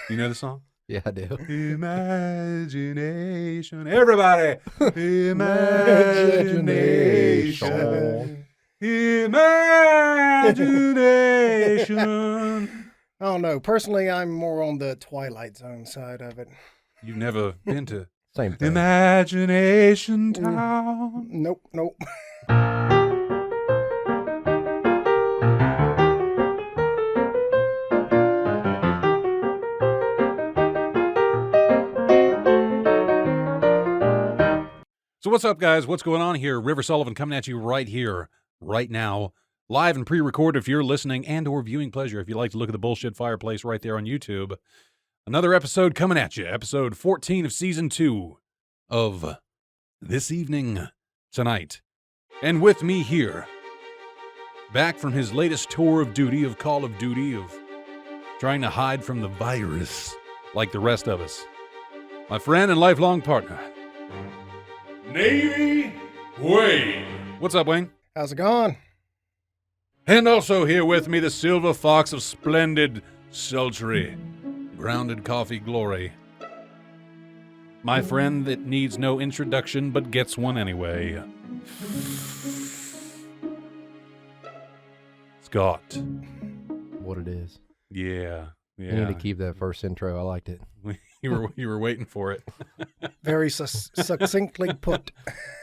You know the song? Yeah, I do. Imagination. Everybody. Imagination. Imagination. I don't know. Personally, I'm more on the Twilight Zone side of it. You've never been to Same thing. Imagination Town. Nope. So what's up, guys? What's going on here? River Sullivan coming at you right here, right now, live and pre-recorded if you're listening and or viewing pleasure. If you like to look at the bullshit fireplace right there on YouTube. Another episode coming at you. Episode 14 of Season 2 of This Evening Tonight. And with me here, back from his latest tour of duty, of Call of Duty, of trying to hide from the virus like the rest of us, my friend and lifelong partner, Navy Wayne. What's up, Wayne? How's it going? And also here with me, the silver fox of splendid, sultry, grounded coffee glory. My friend that needs no introduction but gets one anyway. Scott. What it is. Yeah. You need to keep that first intro. I liked it. You were waiting for it. Very succinctly put.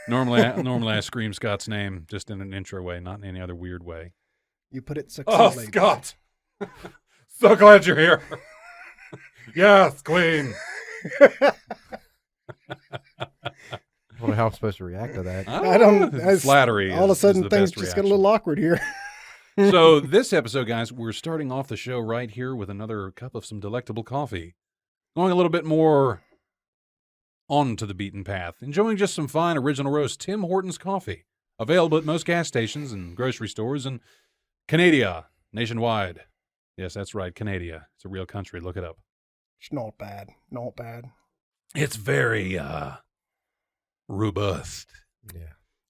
Normally I scream Scott's name just in an intro way, not in any other weird way. You put it Oh, succinctly. Scott! So glad you're here. Yes, Queen. I don't know how I'm supposed to react to that. I don't. Flattery. All of a sudden, the things best just get a reaction. little awkward here. So this episode, guys, we're starting off the show right here with another cup of some delectable coffee. Going a little bit more onto the beaten path. Enjoying just some fine original roast Tim Hortons coffee. Available at most gas stations and grocery stores in Canada, nationwide. Yes, that's right, Canada. It's a real country. Look it up. It's not bad. Not bad. It's very robust. Yeah.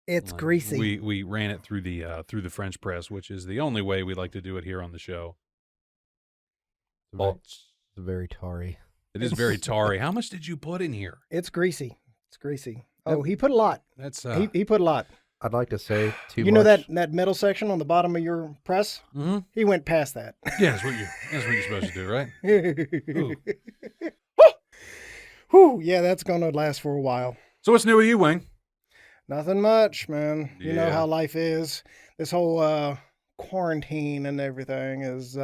It's greasy. We ran it through the French press, which is the only way we like to do it here on the show. It's very tarry. It is very tarry. How much did you put in here? It's greasy. It's greasy. Oh, he put a lot. That's He put a lot. I'd like to say too You much. know that metal section on the bottom of your press? mm-hmm. He went past that. Yeah, that's what you're supposed to do, right? Ooh. Whew, yeah, that's going to last for a while. So what's new with you, Wayne? Nothing much, man. You know Yeah. how life is. This whole quarantine and everything is,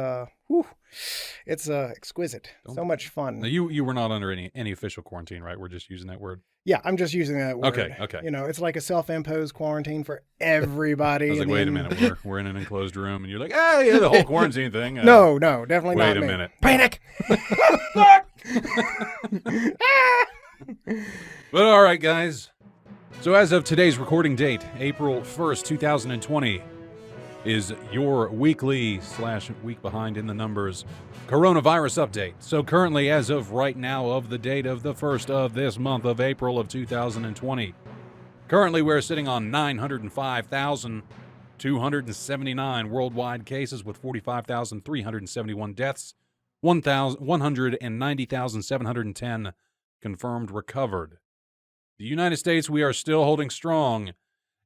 it's exquisite. So much fun. Now, you were not under any official quarantine, right? We're just using that word. Yeah, I'm just using that word. Okay. You know, it's like a self-imposed quarantine for everybody. I was like, and wait a then- minute, we're in an enclosed room, and you're like, hey, yeah, the whole quarantine thing. No, definitely not. Wait a me. minute. Panic. But all right, guys. So as of today's recording date, April 1st, 2020, is your weekly/week behind in the numbers coronavirus update. So currently, as of right now, of the date of the 1st of this month of April of 2020, currently we're sitting on 905,279 worldwide cases with 45,371 deaths, 190,710 confirmed recovered. The United States, we are still holding strong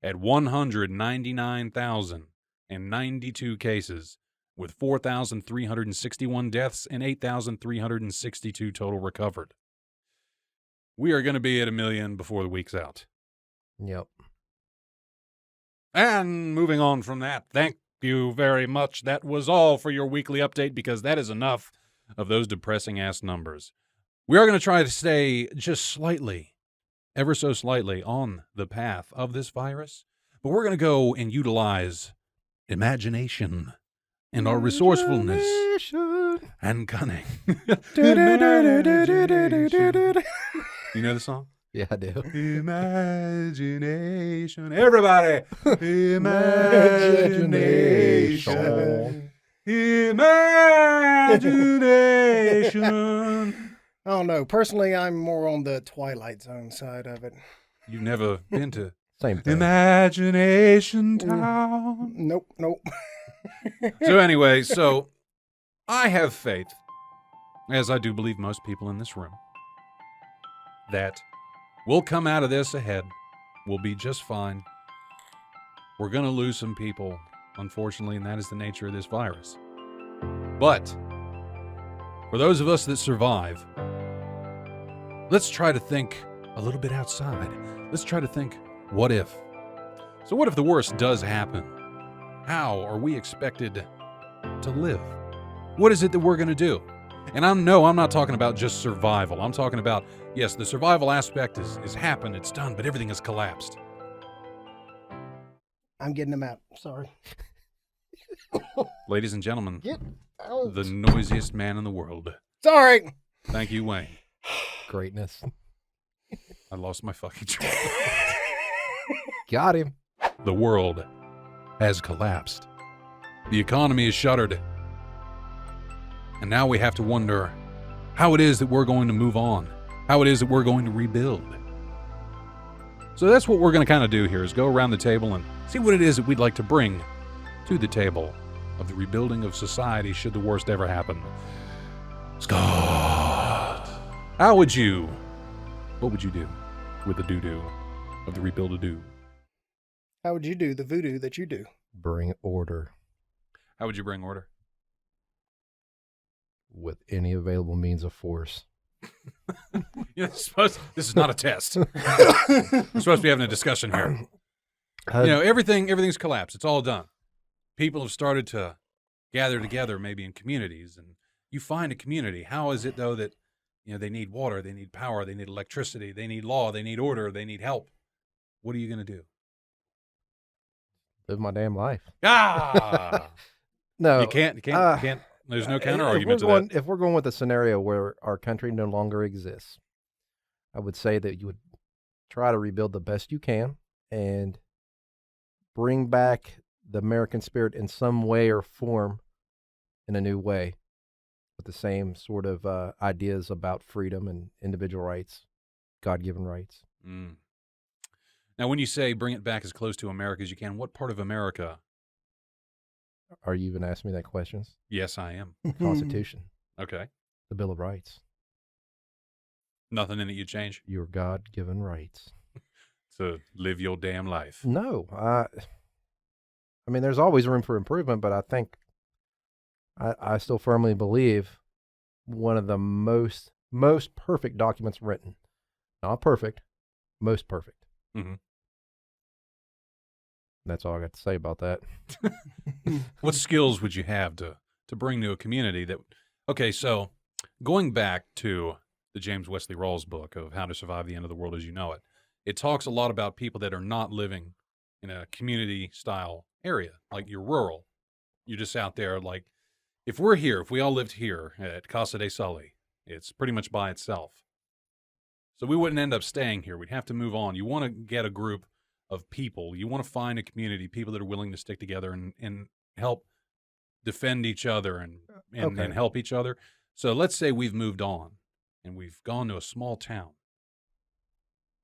at 199,092 cases, with 4,361 deaths and 8,362 total recovered. We are going to be at 1 million before the week's out. Yep. And moving on from that, thank you very much. That was all for your weekly update, because that is enough of those depressing-ass numbers. We are going to try to stay just slightly, ever so slightly, on the path of this virus, but we're going to go and utilize imagination and our resourcefulness and cunning. You know the song? Yeah, I do. Imagination. Everybody. Imagination. Imagination. I don't know. Personally, I'm more on the Twilight Zone side of it. You've never been to Same thing. Imagination Town. Nope. So anyway, I have faith as I do believe most people in this room, that we'll come out of this ahead. We'll be just fine. We're going to lose some people, unfortunately, and that is the nature of this virus. But for those of us that survive, let's try to think a little bit outside. Let's try to think, what if? So what if the worst does happen? How are we expected to live? What is it that we're going to do? And I'm not talking about just survival. I'm talking about, yes, the survival aspect is happened, it's done, but everything has collapsed. I'm getting them out. Sorry. Ladies and gentlemen, Get out. the noisiest man in the world. Sorry. Thank you, Wayne. Greatness. I lost my fucking track. Got him. The world has collapsed. The economy is shuttered. And now we have to wonder how it is that we're going to move on, how it is that we're going to rebuild. So that's what we're going to kind of do here, is go around the table and see what it is that we'd like to bring to the table of the rebuilding of society should the worst ever happen. Scott, what would you do with the doo-doo of the rebuild-a-doo? How would you do the voodoo that you do? Bring order How would you bring order? with any available means of force. This is not a test. We're supposed to be having a discussion here. Everything's collapsed. It's all done. People have started to gather together, maybe in communities, and you find a community. How is it, though, that they need water, they need power, they need electricity, they need law, they need order, they need help? What are you going to do? Live my damn life. Ah! No. You can't. There's no counter argument to that. If we're going with a scenario where our country no longer exists, I would say that you would try to rebuild the best you can and bring back the American spirit in some way or form in a new way with the same sort of ideas about freedom and individual rights, God-given rights. Mm. Now, when you say bring it back as close to America as you can, what part of America? Are you even asking me that question? Yes, I am. Constitution, Okay. the Bill of Rights, Nothing in it you change your God-given rights. to live your damn life. No, I mean, there's always room for improvement, but I think I still firmly believe one of the most perfect documents written, not perfect, most perfect. Mm-hmm. That's all I got to say about that. What skills would you have to bring to a community that? Okay, so going back to the James Wesley Rawls book of How to Survive the End of the World as You Know It, it talks a lot about people that are not living in a community-style area, like you're rural. You're just out there, like, if we all lived here at Casa de Sully, it's pretty much by itself. So we wouldn't end up staying here. We'd have to move on. You want to get a group of people. You want to find a community, people that are willing to stick together and help defend each other and help each other. So let's say we've moved on and we've gone to a small town.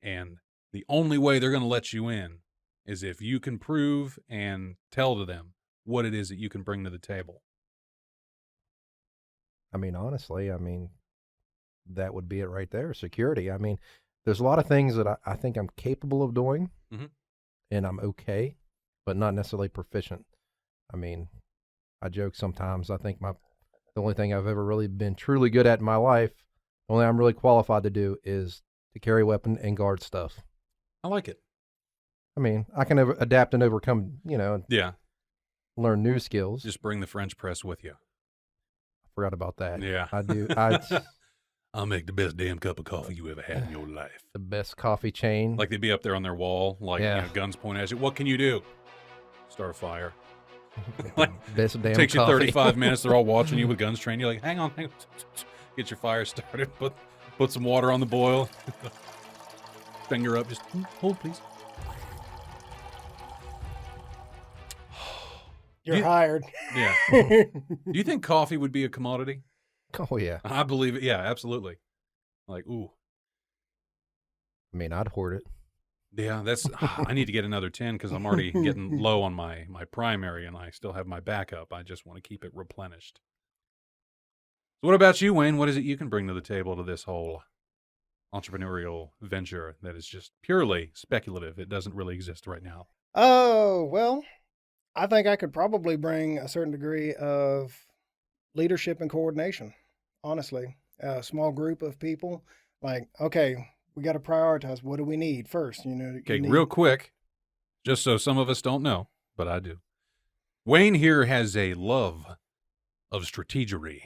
And the only way they're going to let you in is if you can prove and tell to them what it is that you can bring to the table. I mean, honestly, that would be it right there. Security. I mean, there's a lot of things that I think I'm capable of doing, and I'm okay, but not necessarily proficient. I mean, I joke sometimes. I think the only thing I've ever really been truly good at in my life, the only thing I'm really qualified to do is to carry a weapon and guard stuff. I like it. I mean, I can adapt and overcome, Yeah. learn new skills. Just bring the French press with you. I forgot about that. Yeah. I do. I'll make the best damn cup of coffee you ever had in your life. The best coffee chain. Like they'd be up there on their wall, like guns pointed at you. What can you do? Start a fire. Like, best damn takes coffee. you 35 minutes. They're all watching you with guns trained. You're like, hang on. Get your fire started. Put some water on the boil. Finger up. Just hold, please. You're hired. Yeah. Do you think coffee would be a commodity? Oh, yeah. I believe it. Yeah, absolutely. Like, ooh. I mean, I'd hoard it. Yeah, I need to get another 10 because I'm already getting low on my primary and I still have my backup. I just want to keep it replenished. So what about you, Wayne? What is it you can bring to the table to this whole entrepreneurial venture that is just purely speculative? It doesn't really exist right now. Oh, well, I think I could probably bring a certain degree of leadership and coordination, honestly. A small group of people, like, okay, we got to prioritize. What do we need first? Okay, real quick, just so some of us don't know, but I do. Wayne here has a love of strategery.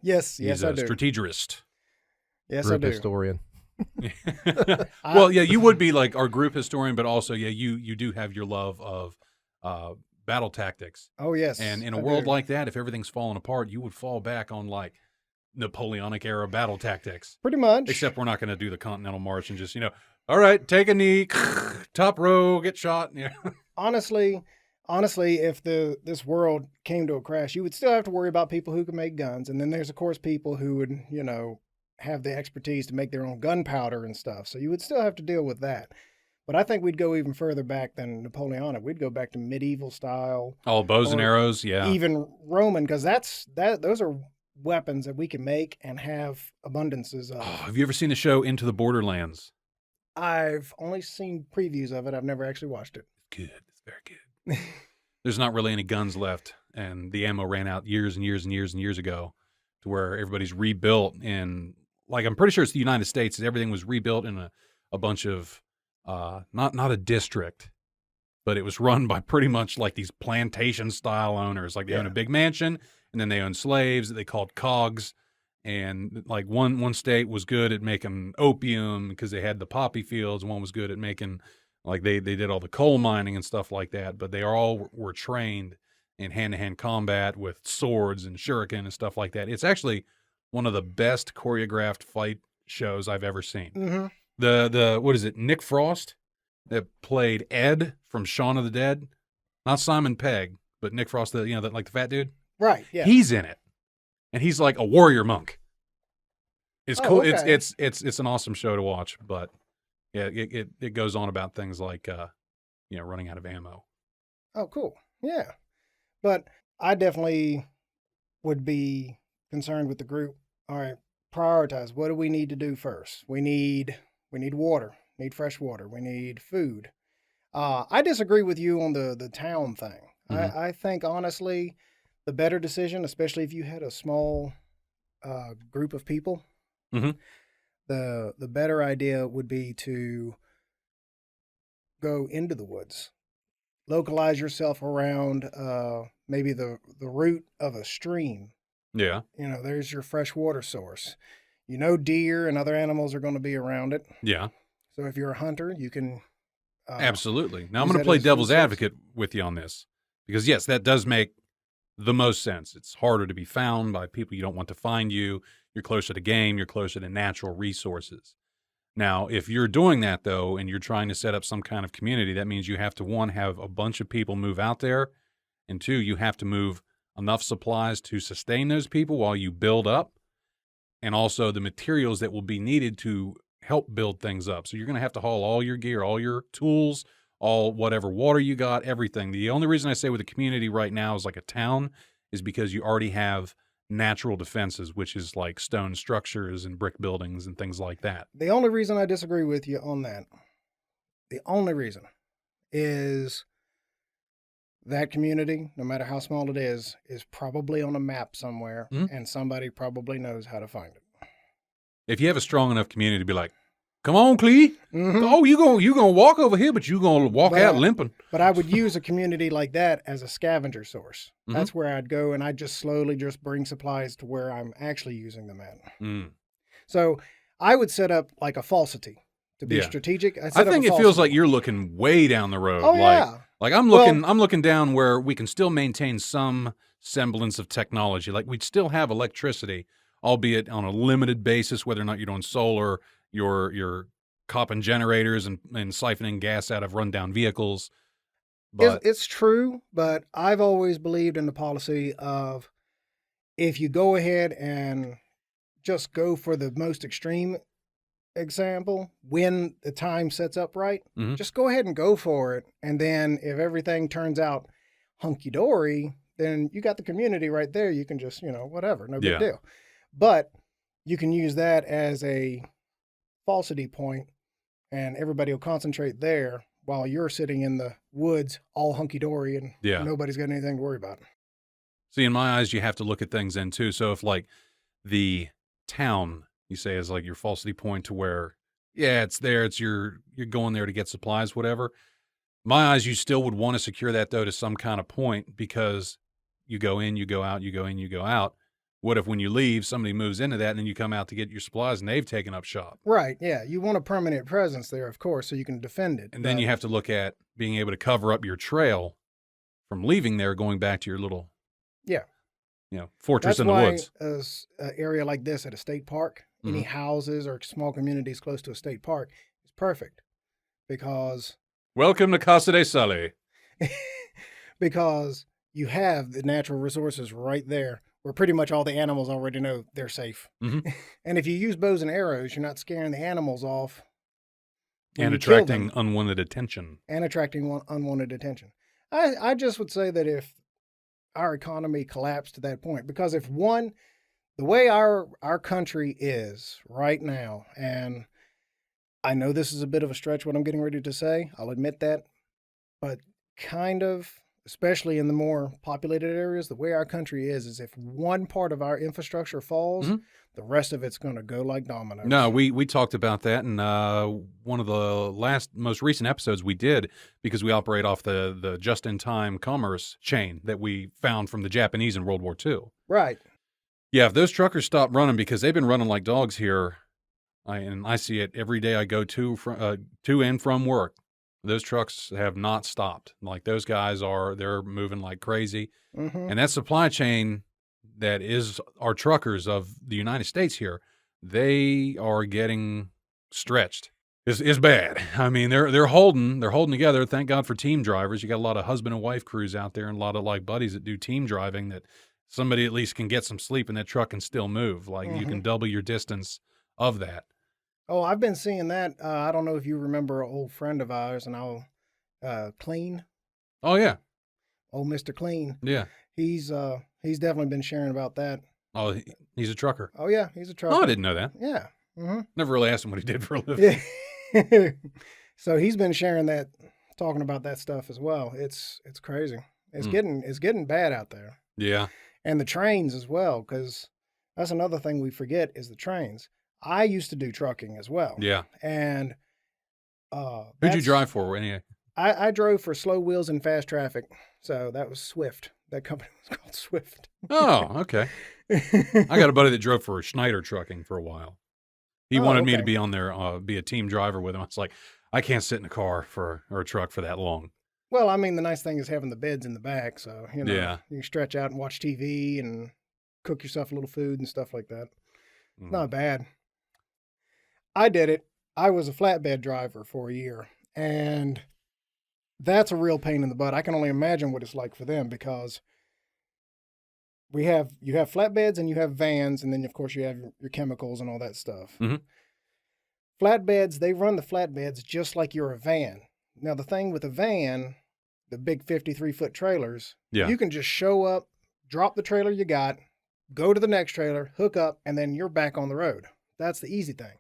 Yes, He's I a do. strategist. Yes, Group I do. historian. Well, yeah, you would be like our group historian, but also, yeah, you do have your love of battle tactics. Oh, yes. And in a I world do. like that, if everything's falling apart, you would fall back on like Napoleonic era battle tactics. Pretty much. Except we're not going to do the Continental March and just, all right, take a knee, top row, get shot. Yeah. Honestly, if this world came to a crash, you would still have to worry about people who can make guns, and then there's of course people who would, have the expertise to make their own gunpowder and stuff. So you would still have to deal with that. But I think we'd go even further back than Napoleonic. We'd go back to medieval style. All bows and arrows, yeah. Even Roman, because those are weapons that we can make and have abundances of. Oh, have you ever seen the show Into the Borderlands? I've only seen previews of it. I've never actually watched it. It's good. It's very good. There's not really any guns left, and the ammo ran out years and years and years and years ago, to where everybody's rebuilt in, like, I'm pretty sure it's the United States. Everything was rebuilt in a bunch of not a district, but it was run by pretty much like these plantation style owners. Like they own a big mansion, and then they own slaves that they called cogs. And like one state was good at making opium because they had the poppy fields. One was good at making, like they did all the coal mining and stuff like that. But they all were trained in hand-to-hand combat with swords and shuriken and stuff like that. It's actually one of the best choreographed fight shows I've ever seen. Mm-hmm. The what is it? Nick Frost that played Ed from Shaun of the Dead, not Simon Pegg, but Nick Frost, the fat dude. Right. Yeah. He's in it, and he's like a warrior monk. It's cool. Okay. It's an awesome show to watch, but yeah, it goes on about things like running out of ammo. Oh, cool. Yeah. But I definitely would be concerned with the group. All right, prioritize. What do we need to do first? We need water. Need fresh water. We need food. I disagree with you on the town thing. Mm-hmm. I think honestly, the better decision, especially if you had a small group of people, mm-hmm. the better idea would be to go into the woods. Localize yourself around maybe the root of a stream. Yeah. There's your fresh water source. Deer and other animals are going to be around it. Yeah. So if you're a hunter, you can... Absolutely. Now I'm going to play devil's advocate with you on this. Because yes, that does make the most sense. It's harder to be found by people you don't want to find you. You're closer to game. You're closer to natural resources. Now, if you're doing that, though, and you're trying to set up some kind of community, that means you have to, one, have a bunch of people move out there, and two, you have to move enough supplies to sustain those people while you build up, and also the materials that will be needed to help build things up. So you're going to have to haul all your gear, all your tools, all whatever water you got, everything. The only reason I say with a community right now is like a town is because you already have natural defenses, which is like stone structures and brick buildings and things like that. The only reason I disagree with you on that, the only reason is that community, no matter how small it is probably on a map somewhere, and somebody probably knows how to find it. If you have a strong enough community to be like, come on, Clee. Mm-hmm. Oh, you gonna walk over here, but you gonna walk out limping. But I would use a community like that as a scavenger source. Mm-hmm. That's where I'd go, and I'd just slowly just bring supplies to where I'm actually using them at. Mm. So I would set up like a falsity to be strategic. I think it feels like you're looking way down the road. Oh, yeah. Like I'm looking down where we can still maintain some semblance of technology. Like we'd still have electricity, albeit on a limited basis, whether or not you're doing solar, you're copping generators and siphoning gas out of rundown vehicles. But it's true, but I've always believed in the policy of if you go ahead and just go for the most extreme example, when the time sets up right, just go ahead and go for it. And then if everything turns out hunky-dory, then you got the community right there. You can just, whatever, no big Yeah. deal. But you can use that as a falsity point, and everybody will concentrate there while you're sitting in the woods all hunky-dory and Yeah. nobody's got anything to worry about. See, in my eyes, you have to look at things in too. So if like the town, you say, is like your falsity point to where, yeah, it's there, it's you're going there to get supplies, whatever. My eyes, you still would want to secure that though to some kind of point, because you go in, you go out, you go in, you go out. What if when you leave, somebody moves into that and then you come out to get your supplies and they've taken up shop? Right, yeah. You want a permanent presence there, of course, so you can defend it. And then you have to look at being able to cover up your trail from leaving there, going back to your little, fortress That's in the why woods. an area like this at a state park, any houses or small communities close to a state park is perfect, because Welcome to Casa de Sully. because you have the natural resources right there where pretty much all the animals already know they're safe. Mhm. And if you use bows and arrows, you're not scaring the animals off. when And you kill attracting them, unwanted attention. and attracting unwanted attention. I just would say that if our economy collapsed to that point, because if the way our country is right now, and I know this is a bit of a stretch what I'm getting ready to say, I'll admit that, but kind of, especially in the more populated areas, the way our country is if one part of our infrastructure falls, the rest of it's going to go like dominoes. No, we talked about that in one of the most recent episodes we did, because we operate off the just-in-time commerce chain that we found from the Japanese in World War II. Right. Yeah, if those truckers stop running, because they've been running like dogs here, and I see it every day I go to and from work. Those trucks have not stopped. Like, those guys they're moving like crazy. Mm-hmm. And that supply chain that is our truckers of the United States here, they are getting stretched. Is bad. I mean, they're holding together. Thank God for team drivers. You got a lot of husband and wife crews out there, and a lot of like buddies that do team driving, that somebody at least can get some sleep and that truck can still move. Like, you can double your distance of that. Oh, I've been seeing that. I don't know if you remember an old friend of ours, and Clean. Oh yeah. Old Mr. Clean. Yeah. He's definitely been sharing about that. Oh, he's a trucker. Oh yeah, he's a trucker. Oh, I didn't know that. Yeah. Mm-hmm. Never really asked him what he did for a living. Yeah. So he's been sharing that, talking about that stuff as well. It's crazy. It's getting bad out there. Yeah. And the trains as well, because that's another thing we forget is the trains. I used to do trucking as well. Yeah. And Who'd you drive for? Anyway? I drove for Slow Wheels and Fast Traffic. So that was Swift. That company was called Swift. Oh, okay. I got a buddy that drove for Schneider Trucking for a while. He wanted me to be on there, be a team driver with him. I was like, I can't sit in a car or a truck for that long. Well, I mean, the nice thing is having the beds in the back. So, you Yeah. can stretch out and watch TV and cook yourself a little food and stuff like that. Not bad. I did it. I was a flatbed driver for a year, and that's a real pain in the butt. I can only imagine what it's like for them, because you have flatbeds and you have vans, and then of course you have your chemicals and all that stuff. Mhm. Flatbeds, they run the flatbeds just like you're a van. Now the thing with a van, the big 53-foot trailers, Yeah. you can just show up, drop the trailer you got, go to the next trailer, hook up, and then you're back on the road. That's the easy thing.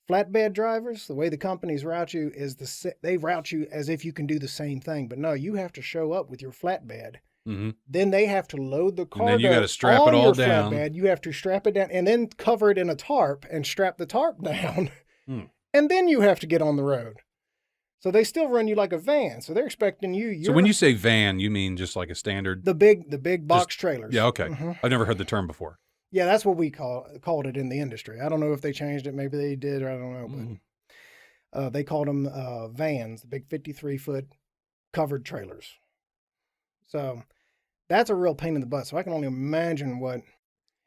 Flatbed drivers, the way the companies route you is they route you as if you can do the same thing. But no, you have to show up with your flatbed. Mm-hmm. Then they have to load the cargo then you gotta strap on it all your down. flatbed. You have to strap it down and then cover it in a tarp and strap the tarp down. And then you have to get on the road. So they still run you like a van. So they're expecting you. So when you say van, you mean just like a standard? the big box trailers. Yeah, okay. Mhm. I've never heard the term before. Yeah, that's what we called it in the industry. I don't know if they changed it. Maybe they did, or I don't know. But they called them vans, the big 53-foot covered trailers. So that's a real pain in the butt. So I can only imagine what.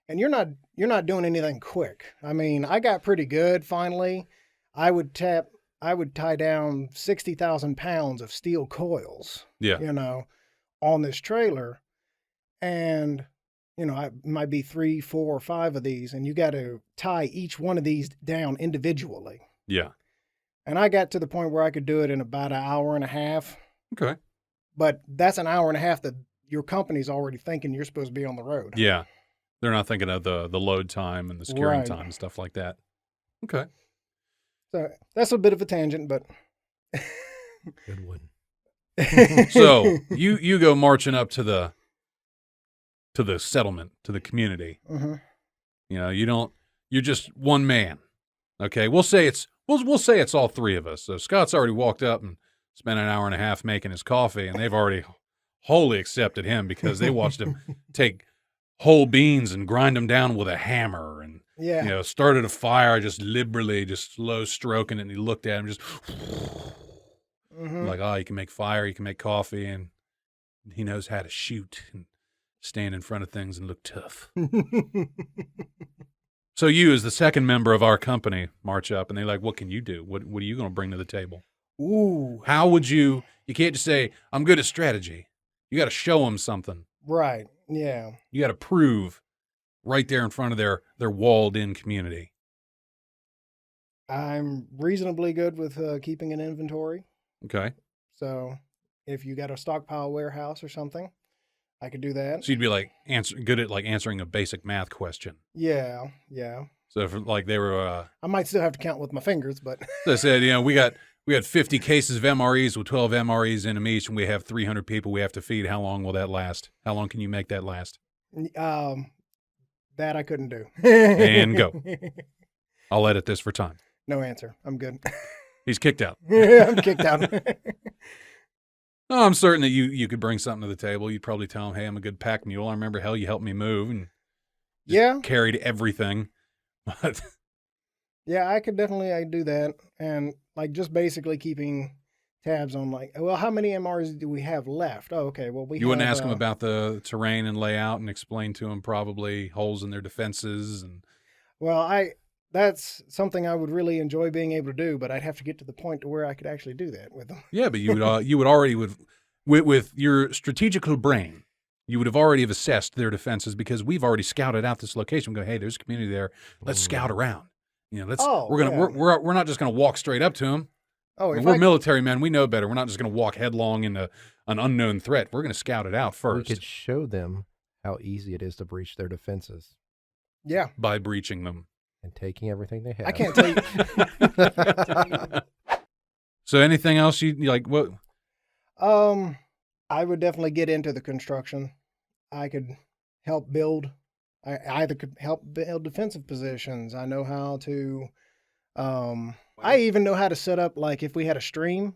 And you're not doing anything quick. I mean, I got pretty good finally. I would tie down 60,000 pounds of steel coils. Yeah. On this trailer, and it might be 3, 4, or 5 of these, and you got to tie each one of these down individually. Yeah. And I got to the point where I could do it in about an hour and a half. Okay. But that's an hour and a half that your company's already thinking you're supposed to be on the road. Yeah. They're not thinking of the load time and the securing Right. time and stuff like that. Okay. So that's a bit of a tangent, but Good one. So you go marching up to the settlement, to the community. Mm-hmm. You know, you're just one man. Okay. We'll say it's all three of us. So Scott's already walked up and spent an hour and a half making his coffee, and they've already wholly accepted him because they watched him take whole beans and grind them down with a hammer and, Yeah. Started a fire just liberally, just slow stroking it. And he looked at him just Mm-hmm. like, oh, you can make fire, you can make coffee, and he knows how to shoot and stand in front of things and look tough. So you, as the second member of our company, march up, and they're like, what can you do? What are you going to bring to the table? Ooh. How would you can't just say, I'm good at strategy. You got to show them something. Right. Yeah. You got to prove right there in front of their walled-in community. I'm reasonably good with keeping an inventory. Okay. So if you got a stockpile warehouse or something, I could do that. So you'd be like good at like answering a basic math question. Yeah. Yeah. So if like they were, I might still have to count with my fingers, but they said, we got 50 cases of MREs with 12 MREs in them each, and we have 300 people we have to feed. How long will that last? How long can you make that last? that I couldn't do. And go. I'll edit this for time. No answer. I'm good. He's kicked out. I'm kicked out. Oh, I'm certain that you could bring something to the table. You'd probably tell him, hey, I'm a good pack mule. I remember, hell, you helped me move and Yeah. carried everything. But Yeah, I could definitely do that. And like just basically keeping tabs on like, well, how many MRs do we have left? Oh, okay. Well, you wouldn't ask them about the terrain and layout and explain to them probably holes in their defenses. And well, that's something I would really enjoy being able to do, but I'd have to get to the point to where I could actually do that with them. yeah, but you would already with your strategical brain, you would have already assessed their defenses because we've already scouted out this location. We go, hey, there's a community there. Let's scout around. We're not just gonna walk straight up to them. Oh, We're military men. We know better. We're not just gonna walk headlong into an unknown threat. We're gonna scout it out first. We could show them how easy it is to breach their defenses. Yeah. By breaching them. And taking everything they have. I can't tell you. So anything else you like? What? I would definitely get into the construction. I could help build. I either could help build defensive positions. I know how to. I even know how to set up, like if we had a stream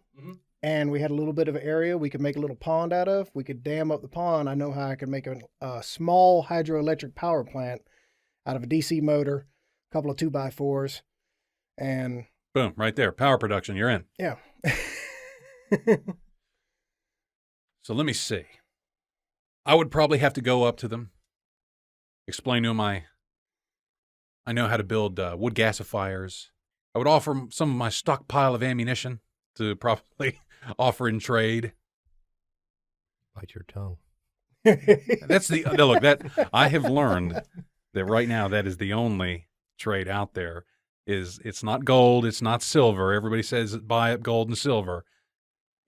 and we had a little bit of an area we could make a little pond out of, we could dam up the pond. I know how I could make a small hydroelectric power plant out of a DC motor, a couple of 2x4s, and boom, right there. Power production, you're in. Yeah. So let me see. I would probably have to go up to them, explain to them I know how to build wood gasifiers. I would offer them some of my stockpile of ammunition to probably offer in trade. Bite your tongue. That's look, that I have learned that right now that is the only trade out there. It's not gold, it's not silver. Everybody says buy up gold and silver.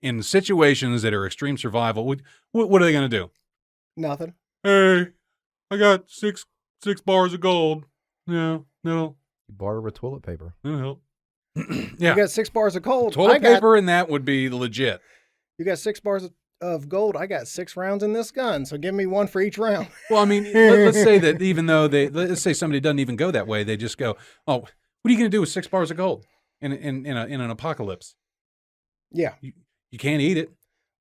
In situations that are extreme survival, what are they going to do? Nothing. Hey, I got six bars of gold. Yeah, no. You barter with toilet paper. That'll help. Yeah. You got 6 bars of gold. Toilet paper and that would be legit. You got 6 bars of gold. I got 6 rounds in this gun, so give me 1 for each round. Well, I mean, let's say that even though let's say somebody doesn't even go that way, they just go, oh, what are you going to do with 6 bars of gold in an apocalypse? Yeah. You can't eat it.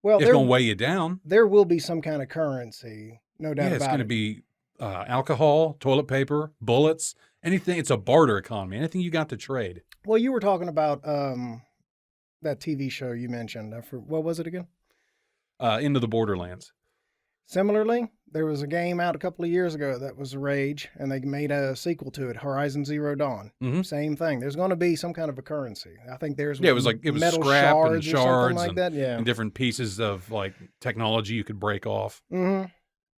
Well, it's going to weigh you down. There will be some kind of currency, no doubt about it. It's going to be alcohol, toilet paper, bullets, anything. It's a barter economy. Anything you got to trade. Well, you were talking about that TV show you mentioned. What was it again? Into the Borderlands. Similarly, there was a game out a couple of years ago that was a rage, and they made a sequel to it, Horizon Zero Dawn. Mm-hmm. Same thing. There's going to be some kind of a currency. I think there's it was metal scrap and shards shards like that. Yeah, and different pieces of like technology you could break off. Mm-hmm.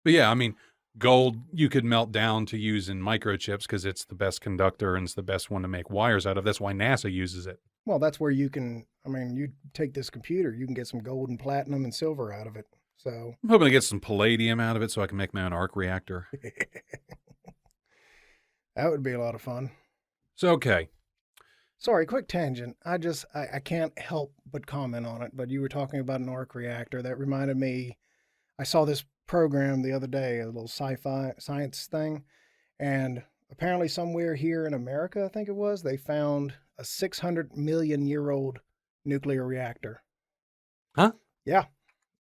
But yeah, I mean, gold you could melt down to use in microchips because it's the best conductor and it's the best one to make wires out of. That's why NASA uses it. Well, that's where you can. I mean, you take this computer, you can get some gold and platinum and silver out of it. So I'm hoping to get some palladium out of it so I can make my own arc reactor. that would be a lot of fun. So, okay. Sorry, quick tangent. I can't help but comment on it. But you were talking about an arc reactor. That reminded me, I saw this program the other day, a little sci-fi science thing. And apparently somewhere here in America, I think it was, they found a 600 million year old nuclear reactor. Huh? Yeah.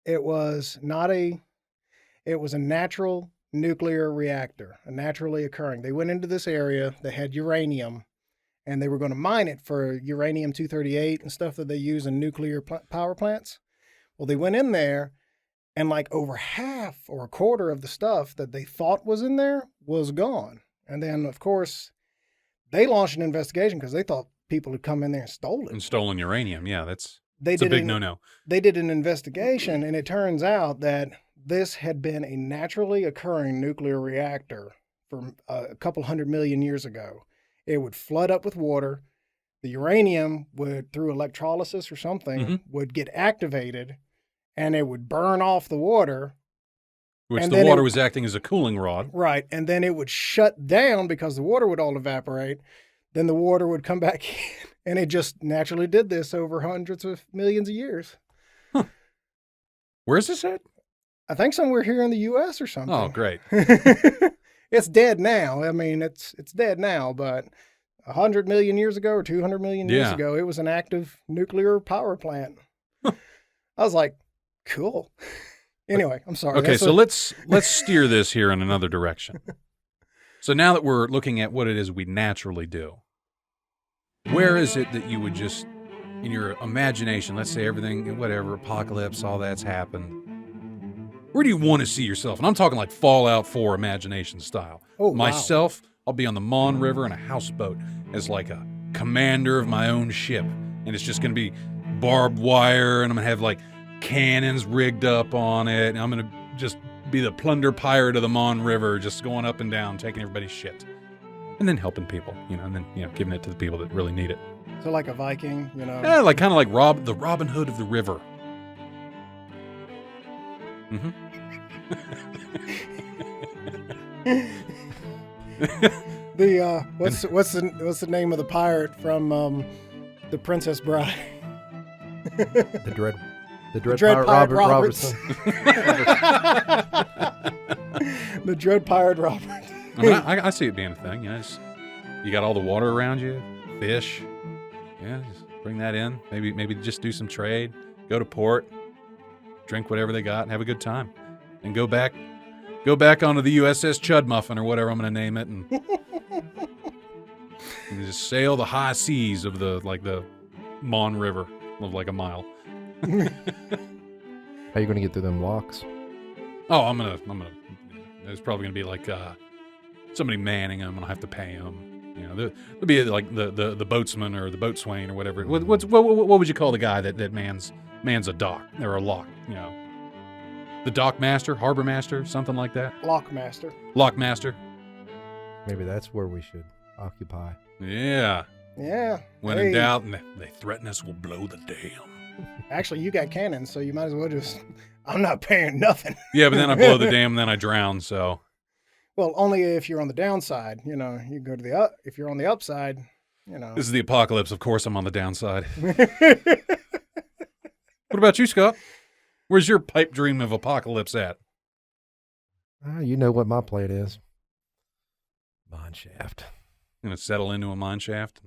It was a natural nuclear reactor, a naturally occurring. They went into this area, they had uranium, and they were going to mine it for uranium-238 and stuff that they use in nuclear power plants. Well, they went in there, and like over half or a quarter of the stuff that they thought was in there was gone. And then, of course, they launched an investigation because they thought people had come in there and stole it. And stolen uranium. Yeah, that's They a big no-no. They did an investigation, and it turns out that this had been a naturally occurring nuclear reactor from a couple 100 million years ago. It would flood up with water. The uranium would, through electrolysis or something, would get activated, and it would burn off the water. Which the water was acting as a cooling rod. Right, and then it would shut down because the water would all evaporate. Then the water would come back in, and it just naturally did this over hundreds of millions of years. Huh. Where's this at? I think somewhere here in the U.S. or something. Oh, great. It's dead now. I mean, it's dead now, but 100 million years ago or 200 million years ago, it was an active nuclear power plant. I was like, cool. Anyway, I'm sorry. Okay, so let's steer this here in another direction. So now that we're looking at what it is we naturally do, where is it that you would just, in your imagination, let's say everything, whatever, apocalypse, all that's happened, where do you want to see yourself? And I'm talking like Fallout 4 imagination style. Oh, wow. Myself, I'll be on the Mon River in a houseboat as like a commander of my own ship. And it's just going to be barbed wire, and I'm going to have like cannons rigged up on it. And I'm going to just be the Plunder pirate of the Mon River, just going up and down, taking everybody's shit. And then helping people, and then, giving it to the people that really need it. So like a Viking, Yeah, like kind of like the Robin Hood of the river. Mm-hmm. What's the name of the pirate from The Princess Bride? The Dread Pirate Pirate Robertson. The Dread Pirate Robert. I mean, I see it being a thing. You got all the water around you, fish. Yeah, just bring that in. Maybe just do some trade. Go to port, drink whatever they got, and have a good time, and go back onto the USS Chudmuffin or whatever I'm going to name it, and just sail the high seas of the Mon River of like a mile. How are you going to get through them locks? Oh, I'm gonna. There's probably gonna be like somebody manning them, and I'll have to pay them. There'll be like the boatsman or the boatswain or whatever. What would you call the guy that mans a dock or a lock? The dock master, harbor master, something like that. Lockmaster. Lockmaster. Maybe that's where we should occupy. Yeah. Yeah. When in doubt, and they threaten us, we'll blow the dam. Actually, you got cannons, so you might as well just. I'm not paying nothing. Yeah, but then I blow the dam, and then I drown. So. Well, only if you're on the downside. You go to the up. If you're on the upside, This is the apocalypse. Of course, I'm on the downside. What about you, Scott? Where's your pipe dream of apocalypse at? You know what my plan is. Mine shaft. Gonna settle into a mine shaft?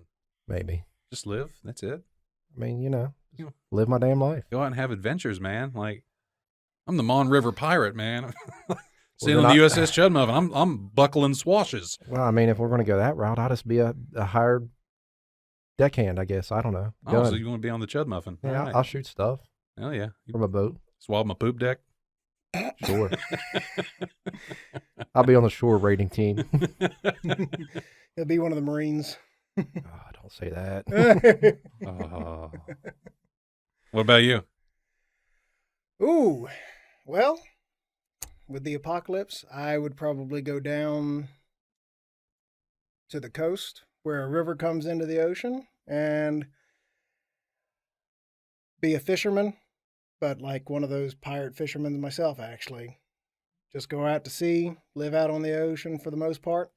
Maybe. Just live. That's it. I mean, live my damn life. Go out and have adventures, man. Like, I'm the Mon River pirate, man. Sailing Well, the USS Chudmuffin. I'm buckling swashes. Well, I mean, if we're going to go that route, I'll just be a hired deckhand, I guess. I don't know. Oh, so you want to be on the Chudmuffin? Yeah, All right. I'll shoot stuff Hell yeah. from a boat. Swab my poop deck. Sure. I'll be on the shore raiding team. He'll be one of the Marines. Oh, don't say that. Oh. What about you? Ooh, well, with the apocalypse, I would probably go down to the coast where a river comes into the ocean and be a fisherman but like one of those pirate fishermen myself, actually. Just go out to sea, live out on the ocean for the most part,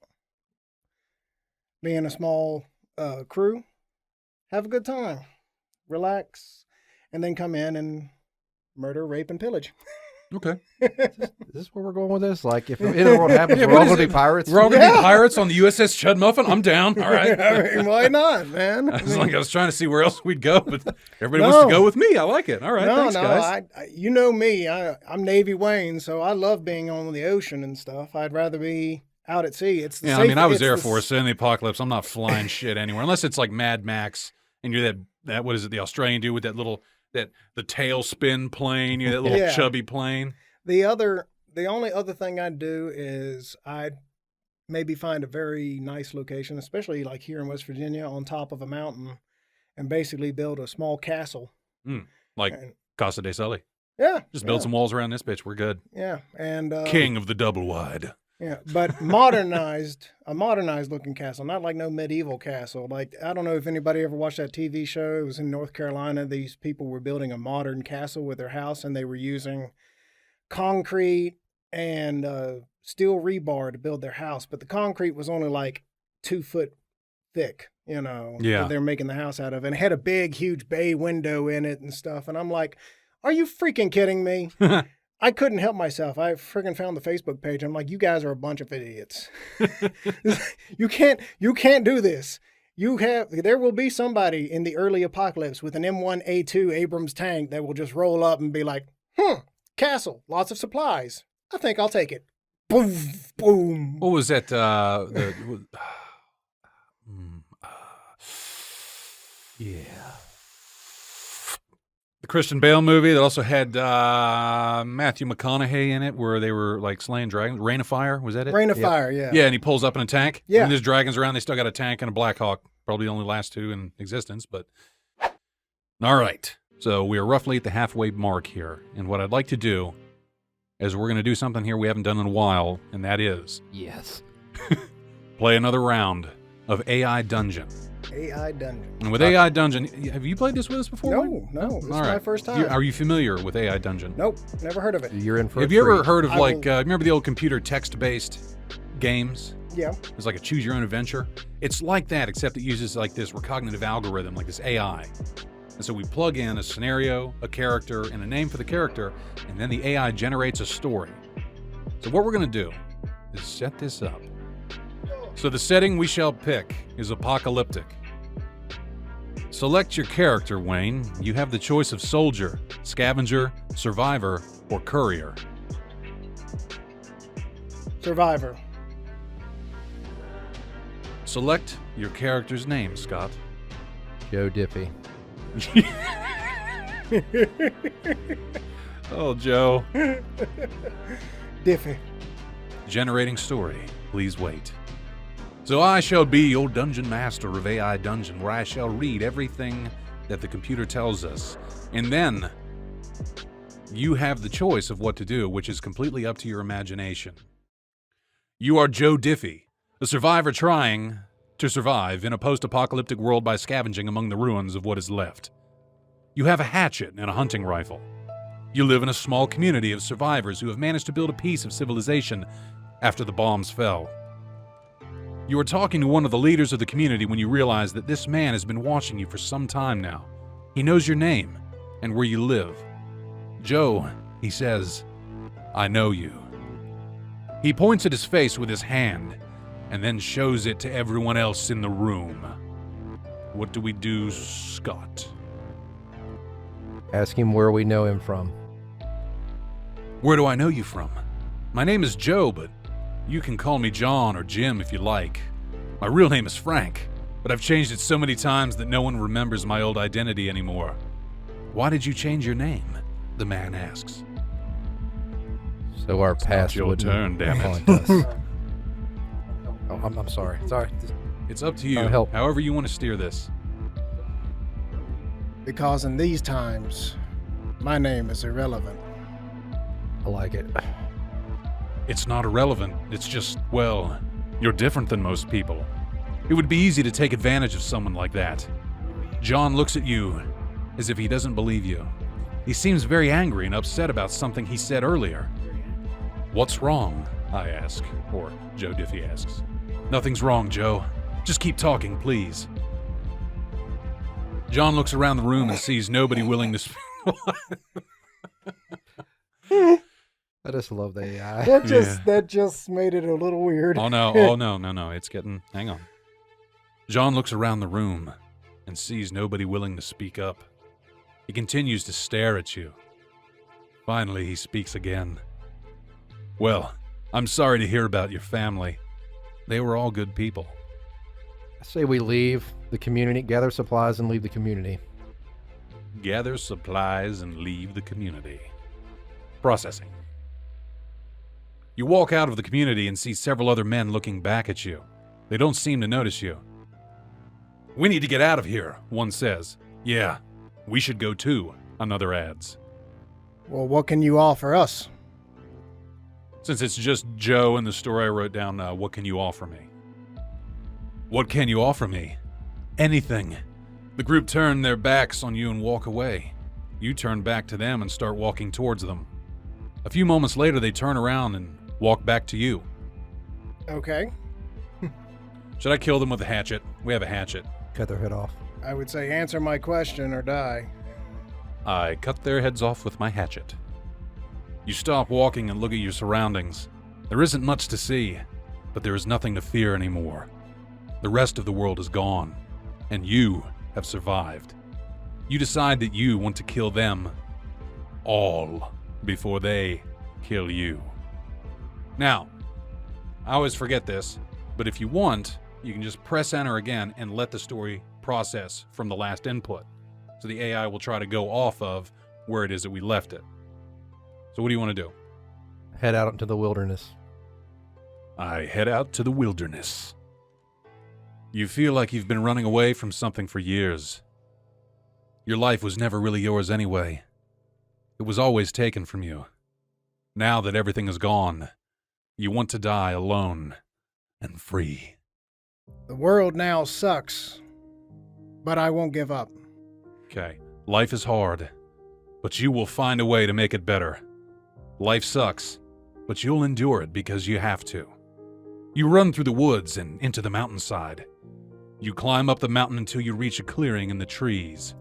be in a small crew, have a good time, relax, and then come in and murder, rape, and pillage. Okay. Is this where we're going with this? Like, if the end of the world happens, we're all going to be pirates? We're all going to be pirates on the USS Chud Muffin? I'm down. All right. I mean, why not, man? I was trying to see where else we'd go, but everybody wants to go with me. I like it. All right. Thanks, guys. You know me. I'm Navy Wayne, so I love being on the ocean and stuff. I'd rather be out at sea. It's the I was Air Force, so in the apocalypse, I'm not flying shit anywhere, unless it's like Mad Max, and you're that what is it, the Australian dude with that little, the tailspin plane, that little chubby plane. The only other thing I'd do is I'd maybe find a very nice location, especially like here in West Virginia, on top of a mountain, and basically build a small castle. Casa de Sully. Yeah. Just build some walls around this bitch. We're good. Yeah. And King of the Double Wide. Yeah, but a modernized looking castle, not like no medieval castle. Like, I don't know if anybody ever watched that TV show. It was in North Carolina. These people were building a modern castle with their house, and they were using concrete and steel rebar to build their house. But the concrete was only like 2 foot thick, that they're making the house out of. And it had a big, huge bay window in it and stuff. And I'm like, are you freaking kidding me? I couldn't help myself. I freaking found the Facebook page. I'm like, you guys are a bunch of idiots. You can't do this. There will be somebody in the early apocalypse with an M1A2 Abrams tank that will just roll up and be like, castle, lots of supplies. I think I'll take it. Boom, boom. What was that? The Christian Bale movie that also had Matthew McConaughey in it, where they were like slaying dragons. Rain of Fire, was that it? Rain of Fire, yeah. Yeah, and he pulls up in a tank. Yeah. And there's dragons around. They still got a tank and a Black Hawk. Probably the only last two in existence, but... All right. So we are roughly at the halfway mark here. And what I'd like to do is we're going to do something here we haven't done in a while, and that is... Yes. play another round of AI Dungeon. AI Dungeon. And with AI Dungeon, have you played this with us before? No. This is my first time. Are you familiar with AI Dungeon? Nope, never heard of it. You're in for Have you ever heard of remember the old computer text-based games? Yeah. It's like a choose-your-own-adventure. It's like that, except it uses like this recognitive algorithm, like this AI. And so we plug in a scenario, a character, and a name for the character, and then the AI generates a story. So what we're going to do is set this up. So the setting we shall pick is apocalyptic. Select your character, Wayne. You have the choice of soldier, scavenger, survivor, or courier. Survivor. Select your character's name, Scott. Joe Diffie. Oh, Joe. Diffie. Generating story. Please wait. So I shall be your dungeon master of AI Dungeon, where I shall read everything that the computer tells us. And then you have the choice of what to do, which is completely up to your imagination. You are Joe Diffie, a survivor trying to survive in a post-apocalyptic world by scavenging among the ruins of what is left. You have a hatchet and a hunting rifle. You live in a small community of survivors who have managed to build a piece of civilization after the bombs fell. You are talking to one of the leaders of the community when you realize that this man has been watching you for some time now. He knows your name and where you live. Joe, he says, I know you. He points at his face with his hand and then shows it to everyone else in the room. What do we do, Scott? Ask him where we know him from. Where do I know you from? My name is Joe, but you can call me John or Jim if you like. My real name is Frank, but I've changed it so many times that no one remembers my old identity anymore. Why did you change your name? The man asks. So our past your wouldn't turn, damn it. haunt us. Oh, I'm sorry. Sorry. It's up to you, help. however you want to steer this. Because in these times, my name is irrelevant. I like it. It's not irrelevant. It's just, well, you're different than most people. It would be easy to take advantage of someone like that. John looks at you as if he doesn't believe you. He seems very angry and upset about something he said earlier. What's wrong? I ask, or Joe Diffie asks. Nothing's wrong, Joe. Just keep talking, please. John looks around the room and sees nobody willing to speak. I just love the AI. That just made it a little weird. Oh, no. It's getting... Hang on. John looks around the room and sees nobody willing to speak up. He continues to stare at you. Finally, he speaks again. Well, I'm sorry to hear about your family. They were all good people. I say we leave the community, gather supplies, and leave the community. Gather supplies and leave the community. Processing. You walk out of the community and see several other men looking back at you. They don't seem to notice you. We need to get out of here, one says. Yeah, we should go too, another adds. Well, what can you offer us? Since it's just Joe in the story I wrote down, what can you offer me? What can you offer me? Anything. The group turn their backs on you and walk away. You turn back to them and start walking towards them. A few moments later, they turn around and walk back to you. Okay. Should I kill them with a hatchet? We have a hatchet. Cut their head off. I would say answer my question or die. I cut their heads off with my hatchet. You stop walking and look at your surroundings. There isn't much to see, but there is nothing to fear anymore. The rest of the world is gone, and you have survived. You decide that you want to kill them all before they kill you. Now, I always forget this, but if you want, you can just press enter again and let the story process from the last input. So the AI will try to go off of where it is that we left it. So what do you want to do? Head out into the wilderness. I head out to the wilderness. You feel like you've been running away from something for years. Your life was never really yours anyway. It was always taken from you. Now that everything is gone, you want to die alone and free. The world now sucks, but I won't give up. Okay, life is hard, but you will find a way to make it better. Life sucks, but you'll endure it because you have to. You run through the woods and into the mountainside. You climb up the mountain until you reach a clearing in the trees.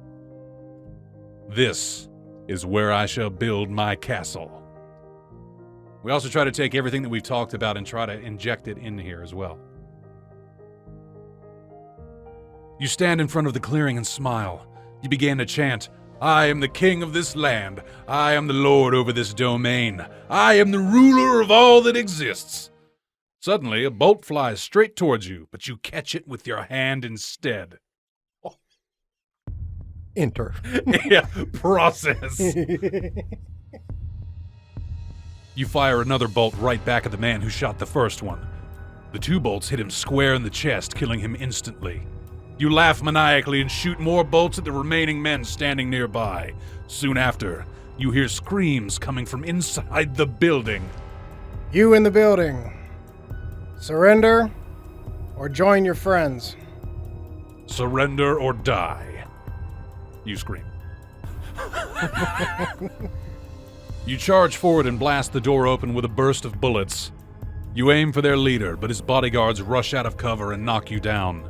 This is where I shall build my castle. We also try to take everything that we've talked about and try to inject it in here as well. You stand in front of the clearing and smile. You begin to chant, I am the king of this land. I am the lord over this domain. I am the ruler of all that exists. Suddenly, a bolt flies straight towards you, but you catch it with your hand instead. Enter. Yeah, process. You fire another bolt right back at the man who shot the first one. The two bolts hit him square in the chest, killing him instantly. You laugh maniacally and shoot more bolts at the remaining men standing nearby. Soon after, you hear screams coming from inside the building. You in the building. Surrender or join your friends. Surrender or die. You scream. You charge forward and blast the door open with a burst of bullets. You aim for their leader, but his bodyguards rush out of cover and knock you down.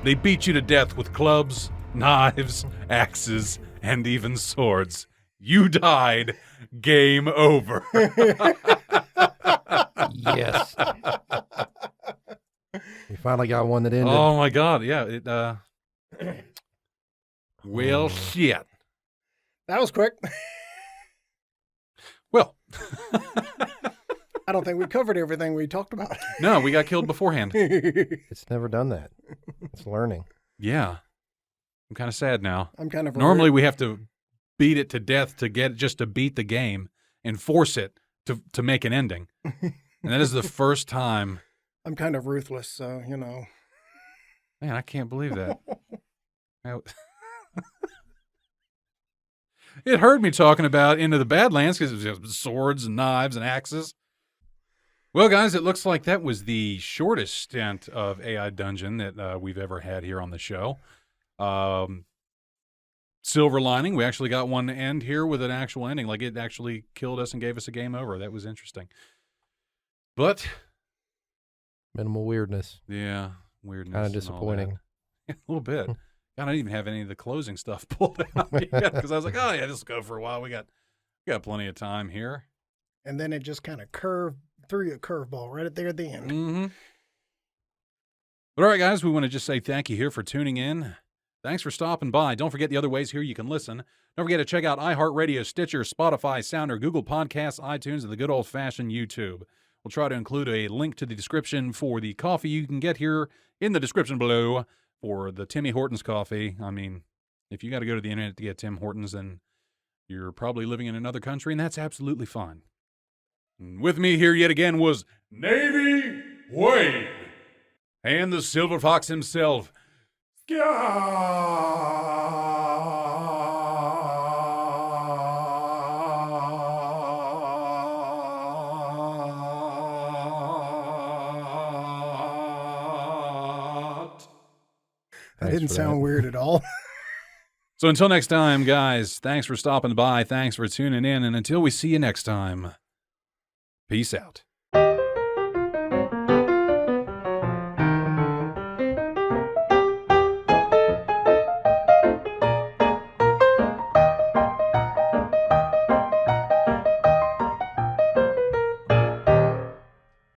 They beat you to death with clubs, knives, axes, and even swords. You died. Game over. Yes. We finally got one that ended. Oh my god, yeah. Well, shit. That was quick. Well. I don't think we covered everything we talked about. No, we got killed beforehand. It's never done that. It's learning. Yeah. I'm kind of sad now. I'm kind of Normally we have to beat it to death to get just to beat the game and force it to make an ending. And that is the first time. I'm kind of ruthless, so, you know. Man, I can't believe that. It heard me talking about Into the Badlands because it was swords and knives and axes. Well, guys, it looks like that was the shortest stint of AI Dungeon that we've ever had here on the show. silver lining. We actually got one end here with an actual ending. Like, it actually killed us and gave us a game over. That was interesting. But Minimal weirdness. yeah, weirdness. Kind of disappointing. A little bit. God, I didn't even have any of the closing stuff pulled out yet because I was like, oh yeah, this will go for a while. We got plenty of time here. And then it just kind of threw you a curveball right there at the end. Mm-hmm. But all right, guys, we want to just say thank you here for tuning in. Thanks for stopping by. Don't forget the other ways here you can listen. Don't forget to check out iHeartRadio, Stitcher, Spotify, Sounder, Google Podcasts, iTunes, and the good old-fashioned YouTube. We'll try to include a link to the description for the coffee you can get here in the description below for the Timmy Hortons coffee. I mean, if you got to go to the internet to get Tim Hortons, then you're probably living in another country, and that's absolutely fine. And with me here yet again was Navy Wade and the Silver Fox himself, That didn't sound weird at all. So until next time, guys, thanks for stopping by. Thanks for tuning in. And until we see you next time, peace out.